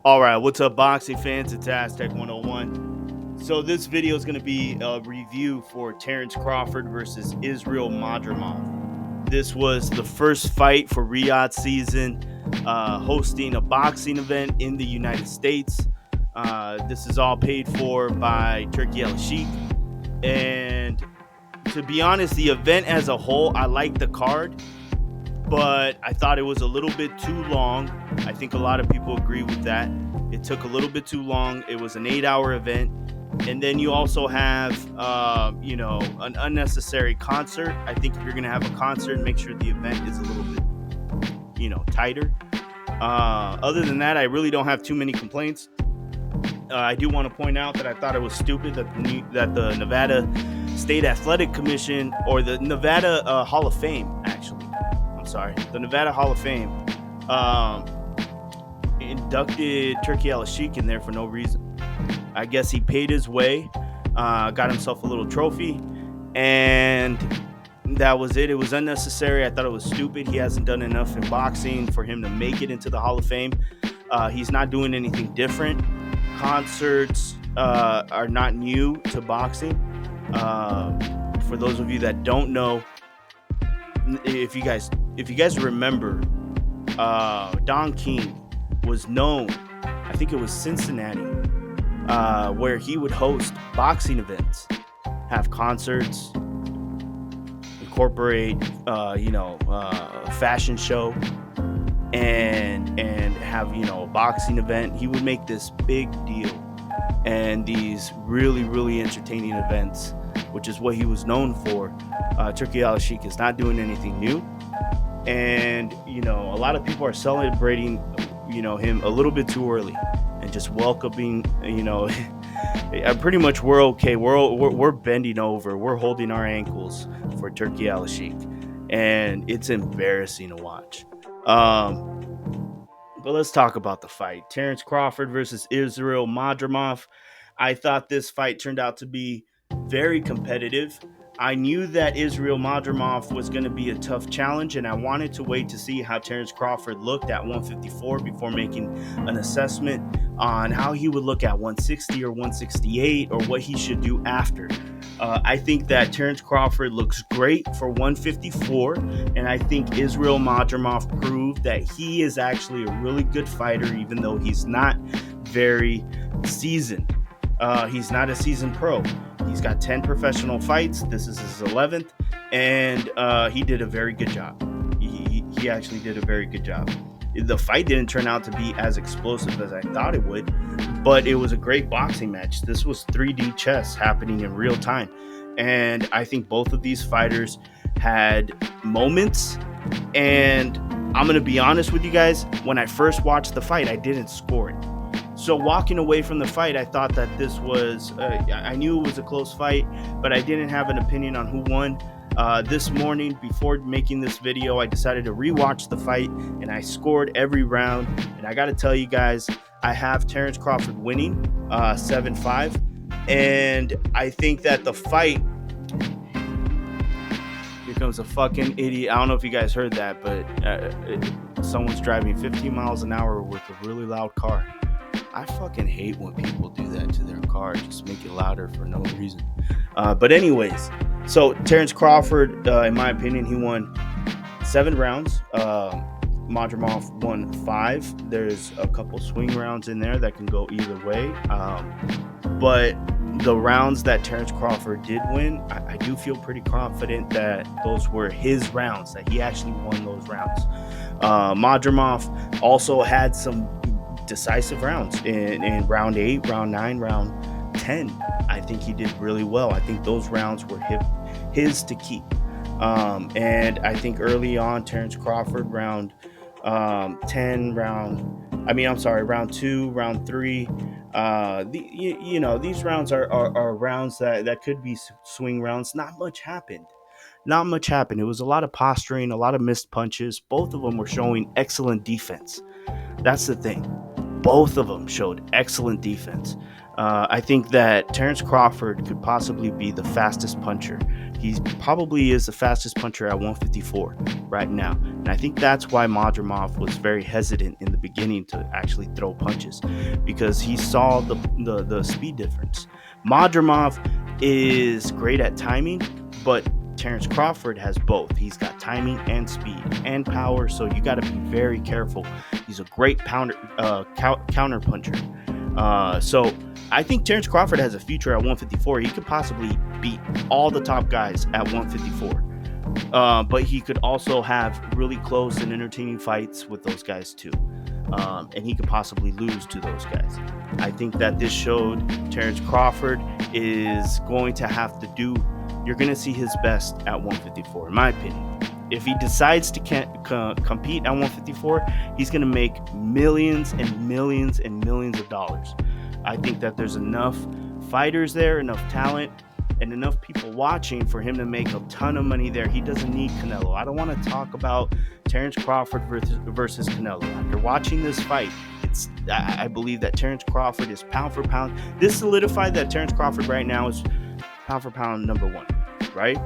All right, what's up, boxing fans? It's Aztec 101. So this video is going to be a review for Terence Crawford versus Israil Madrimov. This was the first fight for Riyadh season, hosting a boxing event in the United States. This is all paid for by Turkey Al-Sheikh. And to be honest, the event as a whole, I liked the card, but I thought it was a little bit too long. I think a lot of people agree with that. It took a little bit too long. It was an 8-hour event. And then you also have, an unnecessary concert. I think if you're going to have a concert, make sure the event is a little bit, tighter. Other than that, I really don't have too many complaints. I do want to point out that I thought it was stupid that the Nevada State Athletic Commission, or the Nevada Hall of Fame, actually, the Nevada Hall of Fame, inducted Turkey Al-Sheikh in there for no reason. I guess he paid his way, got himself a little trophy, and that was it. It was unnecessary. I thought it was stupid. He hasn't done enough in boxing for him to make it into the Hall of Fame. He's not doing anything different. Concerts are not new to boxing. For those of you that don't know, if you guys remember, Don King was known, I think it was Cincinnati, where he would host boxing events, have concerts, incorporate, a fashion show, and have, a boxing event. He would make this big deal, and these really, really entertaining events, which is what he was known for. Turkey Al-Sheikh is not doing anything new, and a lot of people are celebrating him a little bit too early and just welcoming. Pretty much we're okay. We're bending over. We're holding our ankles for Turkey Al-Sheikh, and it's embarrassing to watch. But let's talk about the fight. Terence Crawford versus Israil Madrimov. I thought this fight turned out to be very competitive. I knew that Israil Madrimov was going to be a tough challenge, and I wanted to wait to see how Terence Crawford looked at 154 before making an assessment on how he would look at 160 or 168, or what he should do after. I think that Terence Crawford looks great for 154, and I think Israil Madrimov proved that he is actually a really good fighter, even though he's not very seasoned. He's not a seasoned pro. He's got 10 professional fights. This is his 11th, and he did a very good job. He actually did a very good job. The fight didn't turn out to be as explosive as I thought it would, but it was a great boxing match. This was 3D chess happening in real time, and I think both of these fighters had moments. And I'm going to be honest with you guys, when I first watched the fight, I didn't score it. So walking away from the fight, I thought that this was, I knew it was a close fight, but I didn't have an opinion on who won. This morning, before making this video, I decided to rewatch the fight, and I scored every round. And I got to tell you guys, I have Terence Crawford winning 7-5. And I think that the fight, here comes a fucking idiot. I don't know if you guys heard that, but someone's driving 15 miles an hour with a really loud car. I fucking hate when people do that to their car, just make it louder for no reason. But anyways, so Terence Crawford, in my opinion, he won 7 rounds. Madrimov won 5. There's a couple swing rounds in there that can go either way. But the rounds that Terence Crawford did win, I do feel pretty confident that those were his rounds, that he actually won those rounds. Madrimov also had some decisive rounds in round 8, round 9, round 10. I think he did really well. I think those rounds were his to keep. And I think early on, Terence Crawford, round 10, round 2, round 3, these rounds are rounds that could be swing rounds. Not much happened. It was a lot of posturing, a lot of missed punches. Both of them were showing excellent defense. That's the thing. both of them showed excellent defense. I think that Terence Crawford could possibly be the fastest puncher. He probably is the fastest puncher at 154 right now. And I think that's why Madrimov was very hesitant in the beginning to actually throw punches, because he saw the speed difference. Madrimov is great at timing, but Terence Crawford has both. He's got timing and speed and power, so you got to be very careful. He's a great counter puncher. So I think Terence Crawford has a future at 154. He could possibly beat all the top guys at 154. But he could also have really close and entertaining fights with those guys too. And he could possibly lose to those guys. I think that this showed Terence Crawford is going to have to do, you're going to see his best at 154, in my opinion. If he decides to compete at 154, he's going to make millions and millions and millions of dollars. I think that there's enough fighters there, enough talent, and enough people watching for him to make a ton of money there. He doesn't need Canelo. I don't want to talk about Terence Crawford versus Canelo. After watching this fight, I believe that Terence Crawford is pound for pound. This solidified that Terence Crawford right now is pound for pound number one, right?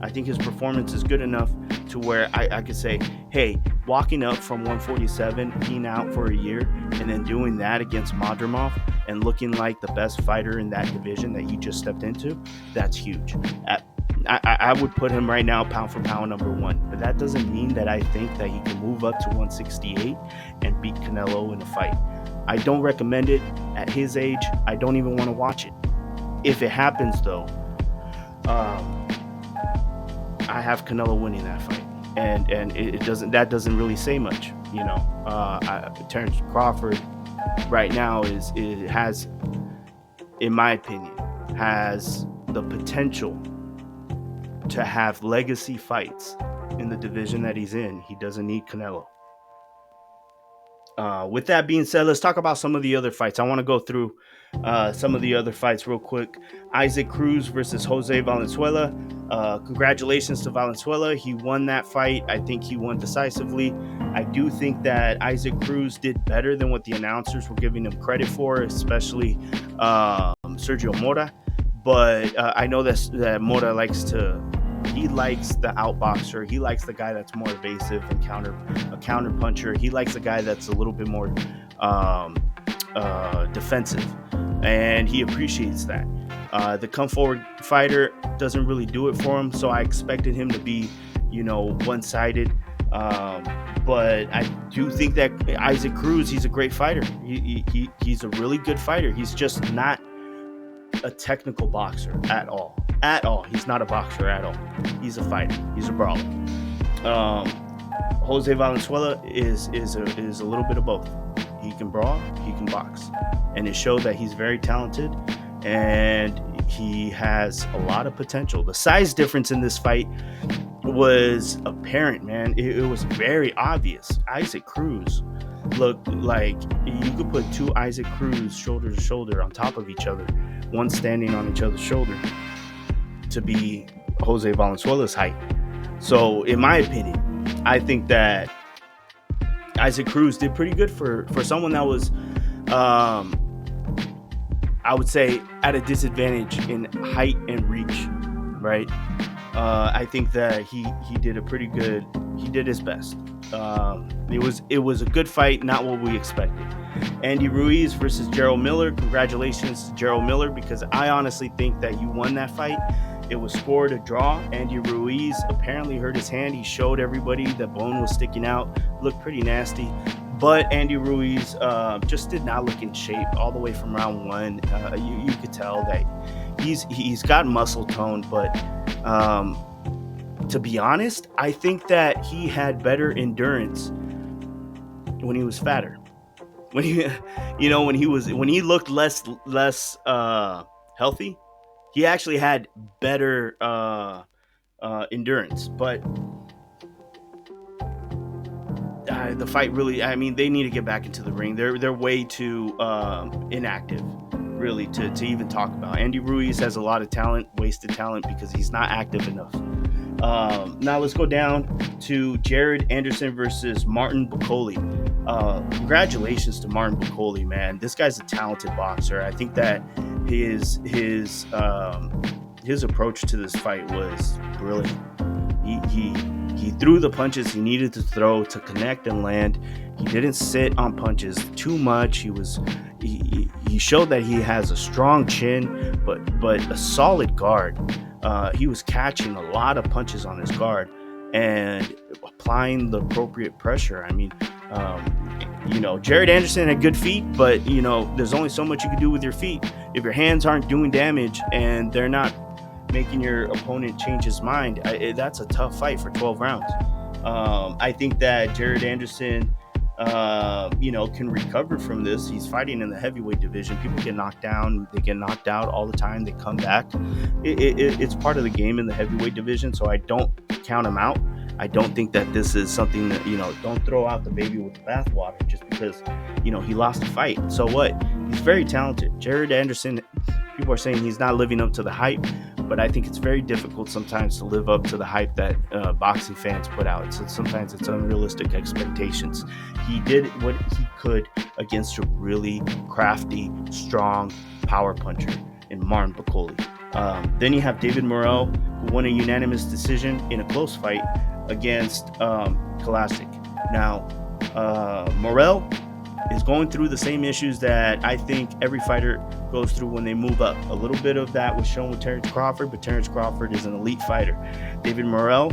I think his performance is good enough to where I could say, hey, walking up from 147, being out for a year, and then doing that against Madrimov and looking like the best fighter in that division that you just stepped into, that's huge. I would put him right now pound for pound number one, but that doesn't mean that I think that he can move up to 168 and beat Canelo in a fight. I don't recommend it at his age. I don't even want to watch it. If it happens, though, I have Canelo winning that fight, and that doesn't really say much, you know. Terence Crawford right now has, in my opinion, has the potential to have legacy fights in the division that he's in. He doesn't need Canelo. With that being said, let's talk about some of the other fights. I want to go through some of the other fights real quick. Isaac Cruz versus Jose Valenzuela. Congratulations to Valenzuela. He won that fight. I think he won decisively. I do think that Isaac Cruz did better than what the announcers were giving him credit for, especially Sergio Mora. But I know that Mora likes the outboxer. He likes the guy that's more evasive and a counter puncher. He likes the guy that's a little bit more defensive, and he appreciates that. The come forward fighter doesn't really do it for him, so I expected him to be, one-sided. But I do think that Isaac Cruz, he's a great fighter. He's a really good fighter. He's just not a technical boxer at all. He's not a boxer at all. He's a fighter. He's a brawler. Jose Valenzuela is a little bit of both. He can brawl, he can box, and it showed that he's very talented and he has a lot of potential. The size difference in this fight was apparent, man. It was very obvious. Isaac Cruz looked like you could put two Isaac Cruz shoulder to shoulder on top of each other, one standing on each other's shoulder, to be Jose Valenzuela's height. So in my opinion, I think that Isaac Cruz did pretty good for someone that was I would say at a disadvantage in height and reach, right? I think that he did he did his best. It was a good fight, not what we expected. Andy Ruiz versus Errol Miller. Congratulations to Errol Miller, because I honestly think that you won that fight. It was scored a draw. Andy Ruiz apparently hurt his hand. He showed everybody that bone was sticking out. Looked pretty nasty. But Andy Ruiz just did not look in shape all the way from round one. You could tell that he's got muscle tone, but to be honest, I think that he had better endurance when he was fatter. When he looked less healthy, he actually had better endurance. But the fight really, they need to get back into the ring. They're way too inactive, really, to even talk about. Andy Ruiz has a lot of talent, wasted talent, because he's not active enough. Now let's go down to Jared Anderson versus Martin Bakole. Congratulations to Martin Bakole, man. This guy's a talented boxer. I think that his approach to this fight was brilliant. He threw the punches he needed to throw to connect and land. He didn't sit on punches too much. He showed that he has a strong chin, but a solid guard. He was catching a lot of punches on his guard and applying the appropriate pressure. I mean, Jared Anderson had good feet, but there's only so much you can do with your feet. If your hands aren't doing damage and they're not making your opponent change his mind, that's a tough fight for 12 rounds. I think that Jared Anderson, can recover from this. He's fighting in the heavyweight division. People get knocked down. They get knocked out all the time. They come back. It's part of the game in the heavyweight division, so I don't count him out. I don't think that this is something that, don't throw out the baby with the bathwater just because, he lost a fight. So what? He's very talented. Jared Anderson, people are saying he's not living up to the hype, but I think it's very difficult sometimes to live up to the hype that boxing fans put out. So sometimes it's unrealistic expectations. He did what he could against a really crafty, strong power puncher in Martin Bakole. Then you have David Morell, who won a unanimous decision in a close fight against Kossobutskiy. Now, Morell is going through the same issues that I think every fighter goes through when they move up. A little bit of that was shown with Terence Crawford, but Terence Crawford is an elite fighter. David Morell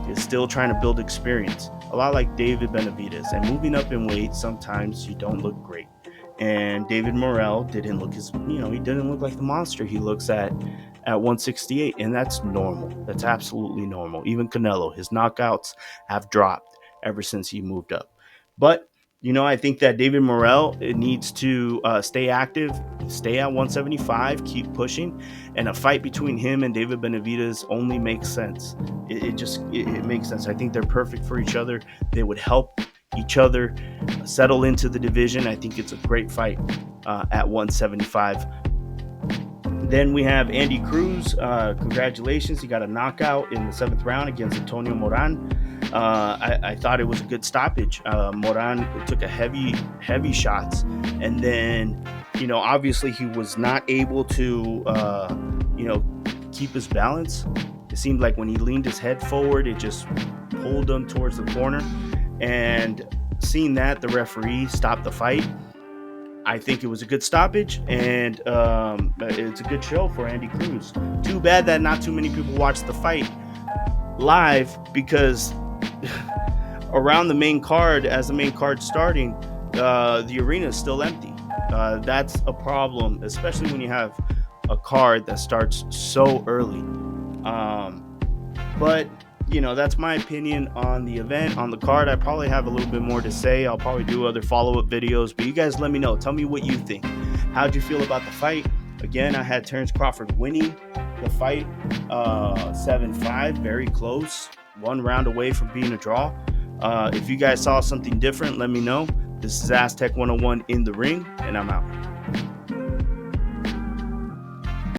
is still trying to build experience, a lot like David Benavidez. And moving up in weight, sometimes you don't look great. And David Morell didn't look he didn't look like the monster he looks at 168, and that's normal. That's absolutely normal. Even Canelo, his knockouts have dropped ever since he moved up. But I think that David Morell needs to stay active, stay at 175, keep pushing, and a fight between him and David Benavidez only makes sense. It makes sense. I think they're perfect for each other. They would help each other settle into the division. I think it's a great fight at 175. Then we have Andy Cruz. Congratulations. He got a knockout in the 7th round against Antonio Morell. I thought it was a good stoppage. Morell took a heavy shots, and then, obviously he was not able to, keep his balance. It seemed like when he leaned his head forward, it just pulled him towards the corner. And seeing that, the referee stopped the fight. I think it was a good stoppage, and it's a good show for Andy Cruz. Too bad that not too many people watched the fight live, because around the main card, as the main card starting, the arena is still empty. That's a problem, especially when you have a card that starts so early. But that's my opinion on the event, on the card. I probably have a little bit more to say. I'll probably do other follow-up videos, but you guys let me know. Tell me what you think. How'd you feel about the fight? Again, I had Terence Crawford winning the fight 7-5, very close, 1 round away from being a draw. If you guys saw something different, let me know. This is Aztec 101 in the ring, and I'm out.